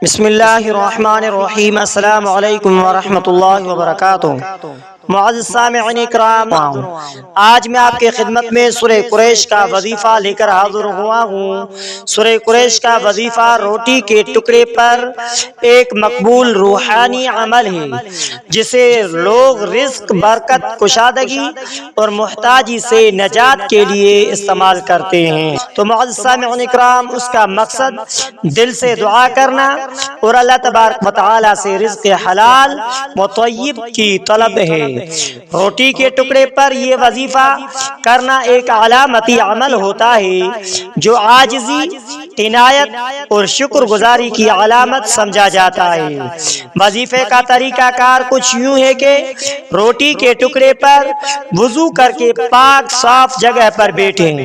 بسم اللہ الرحمن الرحیم۔ السلام علیکم ورحمۃ اللہ وبرکاتہ۔ معزز سامعین اکرام، آج میں آپ کی خدمت میں سورہ قریش کا وظیفہ لے کر حاضر ہوا ہوں۔ سورہ قریش کا وظیفہ روٹی کے ٹکڑے پر ایک مقبول روحانی عمل ہے جسے لوگ رزق، برکت، کشادگی اور محتاجی سے نجات کے لیے استعمال کرتے ہیں۔ تو معزز سامعین اکرام، اس کا مقصد دل سے دعا کرنا اور اللہ تبارک و تعالی سے رزق حلال و طیب کی طلب ہے۔ روٹی کے ٹکڑے پر یہ وظیفہ کرنا ایک علامتی عمل ہوتا ہے جو عاجزی، عنایت اور شکر گزاری کی علامت سمجھا جاتا ہے۔ وظیفے کا طریقہ کار کچھ یوں ہے کہ روٹی کے ٹکڑے پر وضو کر کے پاک صاف جگہ پر بیٹھیں،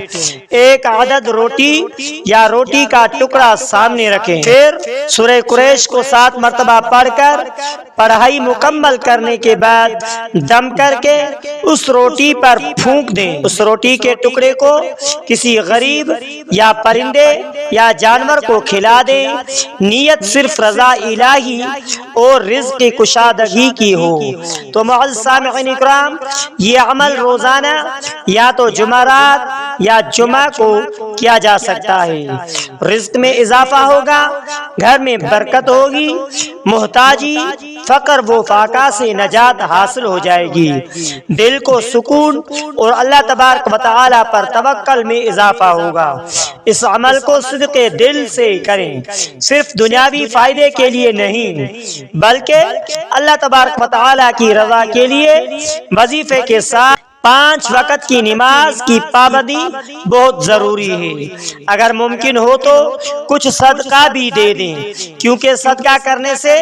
ایک عدد روٹی یا روٹی کا ٹکڑا سامنے رکھیں، پھر سورہ قریش کو 7 مرتبہ پڑھ کر پڑھائی مکمل کرنے کے بعد دم کر کے اس روٹی پر پھونک دیں۔ اس روٹی کے ٹکڑے کو کسی غریب یا پرندے یا جانور کو کھلا دیں۔ نیت صرف رضا الہی اور رزق کی کشادگی کی ہو۔ تو معزز سامعین اکرام، یہ عمل روزانہ یا تو جمعرات یا جمعہ کو کیا جا سکتا ہے۔ رزق میں اضافہ ہوگا، گھر میں برکت ہوگی، محتاجی، فقر و فاقہ سے نجات حاصل ہو جائے گی، دل کو سکون اور اللہ تبارک و تعالی پر توکل میں اضافہ ہوگا۔ اس عمل کو صدق دل سے کریں، صرف دنیاوی فائدے کے لیے نہیں بلکہ اللہ تبارک و تعالی کی رضا کے لیے۔ وظیفے کے ساتھ 5 وقت کی نماز کی پابندی بہت ضروری ہے۔ اگر ممکن ہو تو کچھ صدقہ بھی دے دیں، کیونکہ صدقہ کرنے سے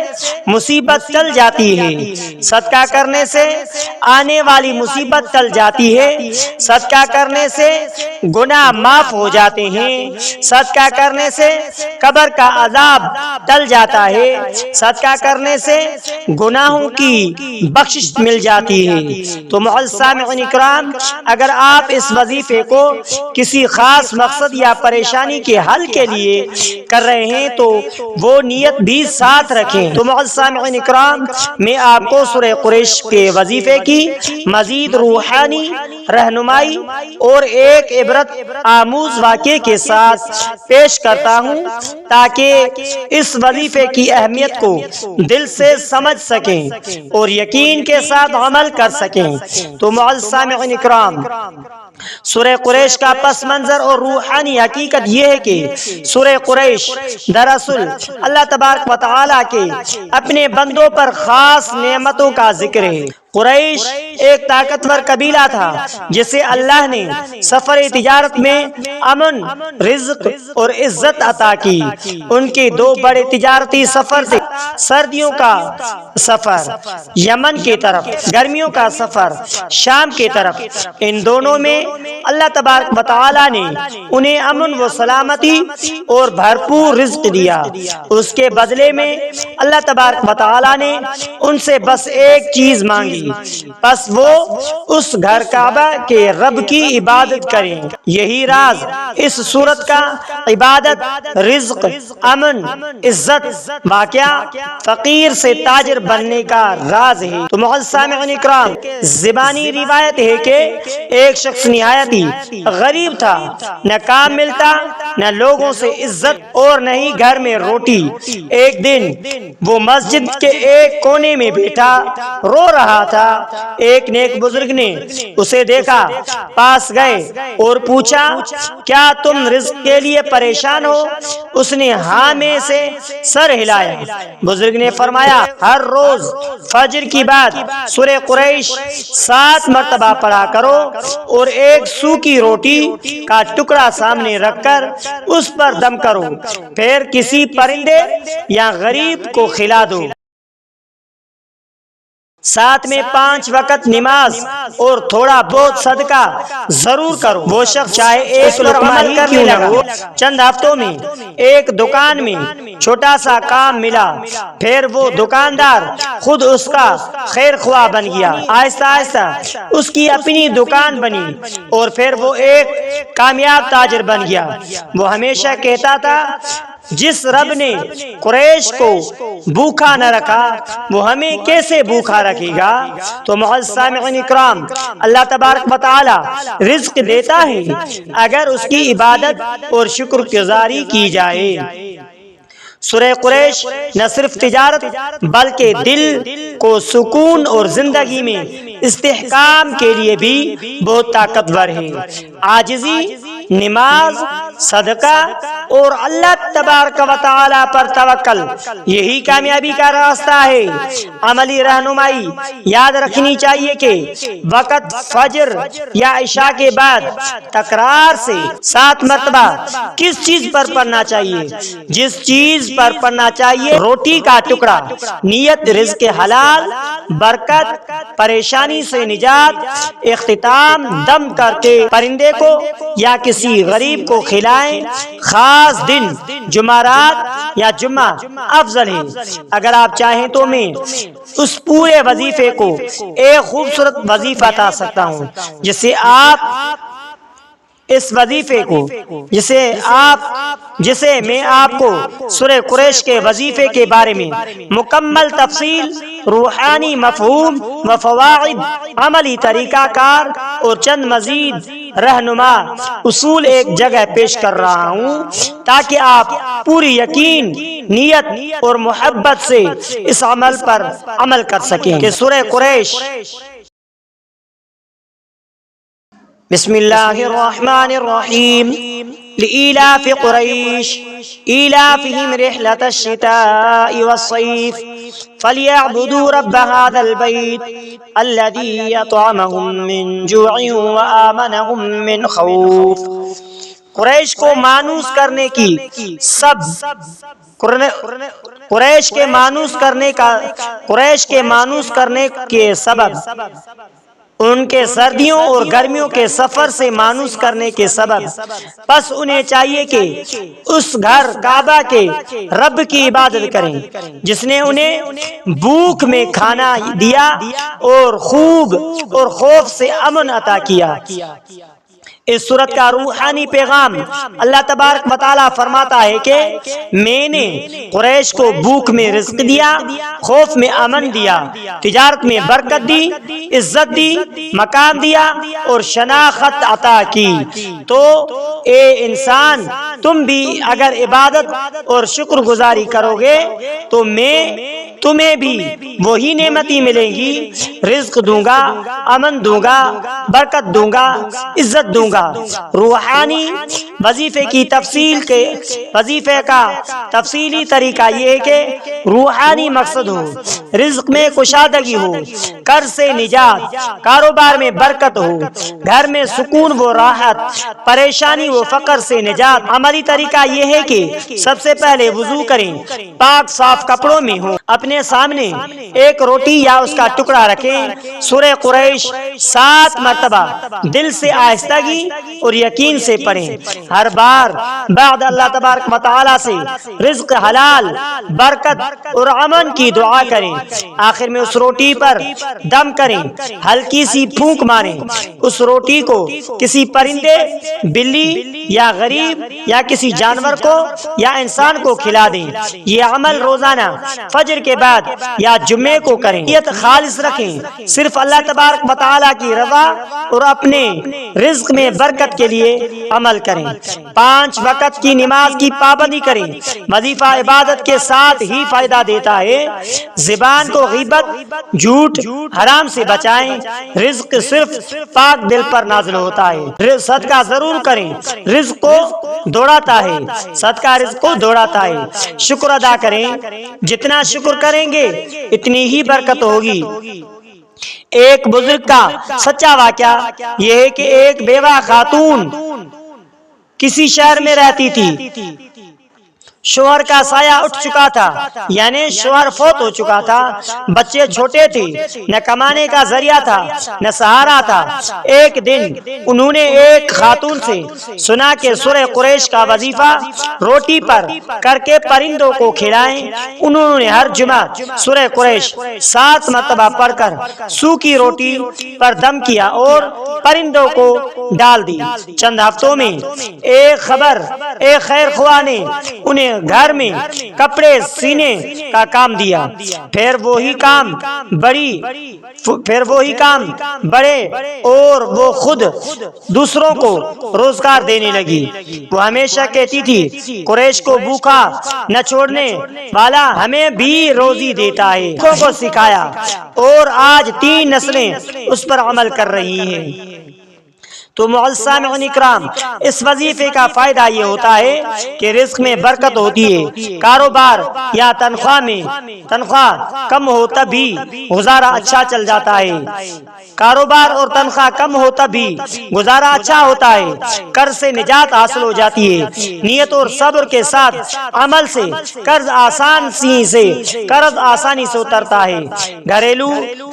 مصیبت ٹل جاتی ہے، صدقہ کرنے سے آنے والی مصیبت ٹل جاتی ہے، صدقہ کرنے سے گناہ معاف ہو جاتے ہیں، صدقہ کرنے سے قبر کا عذاب ٹل جاتا ہے، صدقہ کرنے سے گناہوں کی بخشش مل جاتی ہے۔ تو معزز سامعین اکرام، اگر آپ اس وظیفے کو کسی خاص مقصد یا پریشانی کے حل کے لیے کر رہے ہیں تو وہ نیت بھی ساتھ رکھیں۔ تو معزز سامعین اکرام، میں آپ کو سورہ قریش کے وظیفے کی مزید روحانی رہنمائی اور ایک عبرت آموز واقعے کے ساتھ پیش کرتا ہوں تاکہ اس وظیفے کی اہمیت کو دل سے سمجھ سکیں اور یقین کے ساتھ عمل کر سکیں۔ تو معزز سامعین اکرام، سورہ قریش کا پس منظر اور روحانی حقیقت یہ ہے کہ سورہ قریش دراصل اللہ تبارک و تعالی کے اپنے بندوں پر خاص نعمتوں کا ذکر ہے۔ قریش ایک طاقتور قبیلہ تھا جسے اللہ نے سفر تجارت میں امن، رزق اور عزت عطا کی۔ ان کے 2 بڑے تجارتی سفر تھے، سردیوں کا سفر یمن کی طرف، گرمیوں کا سفر شام کی طرف۔ ان دونوں میں اللہ تبارک و تعالی نے انہیں امن و سلامتی اور بھرپور رزق دیا۔ اس کے بدلے میں اللہ تبارک و تعالی نے ان سے بس ایک چیز مانگی، بس وہ اس گھر کعبہ کے رب کی عبادت کریں۔ یہی راز اس سورت کا عبادت، رزق، امن، عزت، واقعہ فقیر سے تاجر بننے کا راز ہے۔ تو معزز سامعین اکرام، زبانی روایت ہے کہ ایک شخص نہایت ہی غریب تھا، نہ کام ملتا، نہ لوگوں سے عزت اور نہ ہی گھر میں روٹی۔ ایک دن وہ مسجد کے ایک کونے میں بیٹھا رو رہا تھا۔ ایک نیک بزرگ نے اسے دیکھا، پاس گئے اور پوچھا، کیا تم رزق کے لیے پریشان ہو؟ اس نے ہاں میں سے سر ہلایا۔ بزرگ نے فرمایا، ہر روز فجر کی بعد سورہ قریش 7 مرتبہ پڑھا کرو اور ایک سوکھی روٹی کا ٹکڑا سامنے رکھ کر اس پر دم کرو، پھر کسی پرندے یا غریب کو کھلا دو۔ ساتھ میں 5 وقت نماز اور تھوڑا بہت صدقہ ضرور کرو۔ وہ شخص چاہے ایک لقمہ ہی کیوں نہ ہو، چند ہفتوں میں ایک دکان میں چھوٹا سا کام ملا، پھر وہ دکاندار خود اس کا خیر خواہ بن گیا۔ آہستہ آہستہ اس کی اپنی دکان بنی اور پھر وہ ایک کامیاب تاجر بن گیا۔ وہ ہمیشہ کہتا تھا، جس رب نے قریش کو بھوکا نہ رکھا وہ ہمیں کیسے بھوکا رکھے گا؟ تو معزز سامعین اکرام، اللہ تبارک و تعالی رزق دیتا ہے اگر اس کی عبادت اور شکر گزاری کی جائے۔ سورہ قریش نہ صرف تجارت بلکہ دل کو سکون اور زندگی میں استحکام کے لیے بھی بہت طاقتور ہے۔ عاجزی، نماز، صدقہ اور اللہ تبارک و تعالی پر توکل یہی کامیابی کا راستہ ہے۔ عملی رہنمائی یاد رکھنی چاہیے کہ وقت فجر یا عشاء کے بعد تکرار سے 7 مرتبہ کس چیز پر پڑھنا چاہیے؟ جس چیز پر پڑھنا چاہیے روٹی کا ٹکڑا، نیت رزق حلال، برکت، پریشانی سے نجات، اختتام دم کر کے پرندے کو یا کسی غریب کو کھلائیں۔ خاص دن جمعرات یا جمعہ افضل ہے۔ اگر آپ چاہیں تو میں اس پورے وظیفے کو ایک خوبصورت وظیفہ بتا سکتا ہوں جسے میں آپ کو سورہ قریش کے وظیفے کے بارے میں مکمل تفصیل، روحانی مفہوم و فوائد، عملی طریقہ کار اور چند مزید رہنما اصول ایک جگہ پیش کر رہا ہوں تاکہ آپ پوری یقین، نیت اور محبت سے اس عمل پر عمل کر سکیں کہ سورہ قریش۔ بسم اللہ الرحمن الرحیم۔ لإيلاف قريش إيلافهم رحلة الشتاء والصيف فليعبدوا رب هذا البيت الذي يطعمهم من جوع وآمنهم من خوف۔ قریش کو مانوس کرنے کے سبب ان کے سردیوں اور گرمیوں کے سفر سے مانوس کرنے کے سبب پس انہیں چاہیے کہ اس گھر کعبہ کے رب کی عبادت کریں جس نے انہیں بھوک میں کھانا دیا اور خوف سے امن عطا کیا۔ اس سورت کا روحانی پیغام اللہ تبارک و تعالیٰ فرماتا ہے کہ میں نے قریش کو بھوک میں رزق دیا، خوف میں امن دیا، تجارت میں برکت دی، عزت دی، مقام دیا اور شناخت عطا کی۔ تو اے انسان، تم بھی اگر عبادت اور شکر گزاری کرو گے تو میں تمہیں بھی وہی نعمتیں ملیں گی، رزق دوں گا، امن دوں گا، برکت دوں گا، عزت دوں گا۔ روحانی وظیفے کا تفصیلی طریقہ یہ ہے کہ روحانی مقصد ہو، رزق میں کشادگی ہو، قرض سے نجات، کاروبار میں برکت ہو، گھر میں سکون و راحت، پریشانی و فقر سے نجات۔ عملی طریقہ یہ ہے کہ سب سے پہلے وضو کریں، پاک صاف کپڑوں میں ہو، اپنے سامنے ایک روٹی یا اس کا ٹکڑا رکھیں، سورہ قریش 7 مرتبہ دل سے آہستگی اور یقین سے پڑھیں، ہر بار بعد اللہ تبارک و تعالی سے رزق حلال، برکت اور امن کی دعا کریں۔ آخر میں اس روٹی پر دم کریں، ہلکی سی پھونک ماریں، اس روٹی کو کسی پرندے، بلی یا غریب یا کسی جانور کو یا انسان کو کھلا دیں۔ یہ عمل روزانہ فجر کے بعد یا جمعے کو کریں۔ نیت خالص رکھیں، صرف اللہ تبارک و تعالی کی رضا اور اپنے رزق میں برکت کے لیے عمل کریں۔ 5 وقت کی نماز کی پابندی کریں۔ وظیفہ عبادت کے ساتھ ہی فائدہ دیتا ہے۔ زبان کو غیبت، جھوٹ، حرام سے بچائیں۔ رزق صرف پاک دل پر نازل ہوتا ہے۔ صدقہ ضرور کریں، رزق کو دوڑاتا ہے۔ صدقہ رزق کو دوڑاتا ہے۔ شکر ادا کریں، جتنا شکر کریں گے اتنی ہی برکت ہوگی۔ ایک بزرگ کا سچا واقعہ یہ ہے کہ ایک بیوہ خاتون کسی شہر میں رہتی تھی۔ شوہر کا سایہ اٹھ چکا تھا، یعنی شوہر فوت ہو چکا تھا، بچے چھوٹے تھے، نہ کمانے کا ذریعہ تھا نہ سہارا تھا۔ ایک دن انہوں نے ایک خاتون سے سنا کہ سورہ قریش کا وظیفہ روٹی پر کر کے پرندوں کو کھلائیں۔ انہوں نے ہر جمعہ سورہ قریش 7 مرتبہ پڑھ کر سوکھی روٹی پر دم کیا اور پرندوں کو ڈال دی۔ چند ہفتوں میں ایک خیر خواہ نے انہیں انہیں گھر میں کپڑے سینے کا کام دیا، پھر وہی کام بڑے اور وہ خود دوسروں کو روزگار دینے لگی۔ وہ ہمیشہ کہتی تھی قریش کو بھوکا نہ چھوڑنے والا ہمیں بھی روزی دیتا ہے، لوگوں کو سکھایا اور آج 3 نسلیں اس پر عمل کر رہی ہیں۔ تو معزز سامعین اکرام، اس وظیفے کا فائدہ یہ ہوتا ہے کہ رزق میں برکت ہوتی ہے۔ کاروبار یا تنخواہ کم ہو تب بھی گزارا اچھا چل جاتا ہے، کاروبار اور تنخواہ کم ہو تب بھی گزارا اچھا ہوتا ہے، قرض سے نجات حاصل ہو جاتی ہے، نیت اور صبر کے ساتھ عمل سے قرض آسانی سے اترتا ہے، گھریلو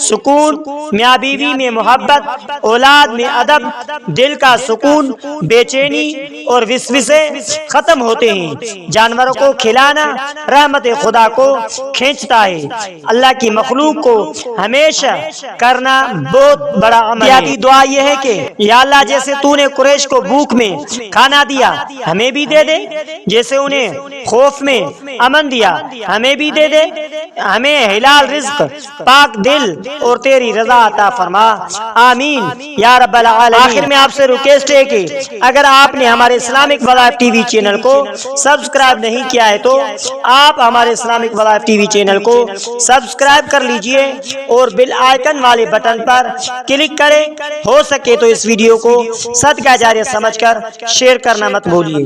سکون، میاں بیوی میں محبت، اولاد میں ادب، دل کا سکون، بے چینی اور وسوسے ختم ہوتے ہیں۔ جانوروں کو کھلانا رحمت خدا کو کھینچتا ہے۔ اللہ کی مخلوق کو ہمیشہ کرنا بہت بڑا عمل ہے۔ یادی دعا یہ ہے کہ یا اللہ جیسے تو نے قریش کو بھوک میں کھانا دیا ہمیں بھی دے دے، جیسے انہیں خوف میں امن دیا ہمیں بھی دے دے، ہمیں حلال رزق، پاک دل اور تیری رضا عطا فرما، آمین یا رب العالمین۔ آخر میں آپ سے ریکویسٹ ہے کہ اگر آپ نے ہمارے اسلامک وظائف ٹی وی چینل کو سبسکرائب نہیں کیا ہے تو آپ ہمارے اسلامک وظائف ٹی وی چینل کو سبسکرائب کر لیجئے اور بیل آئیکن والے بٹن پر کلک کریں۔ ہو سکے تو اس ویڈیو کو صدقہ جاریہ سمجھ کر شیئر کرنا مت بھولیے۔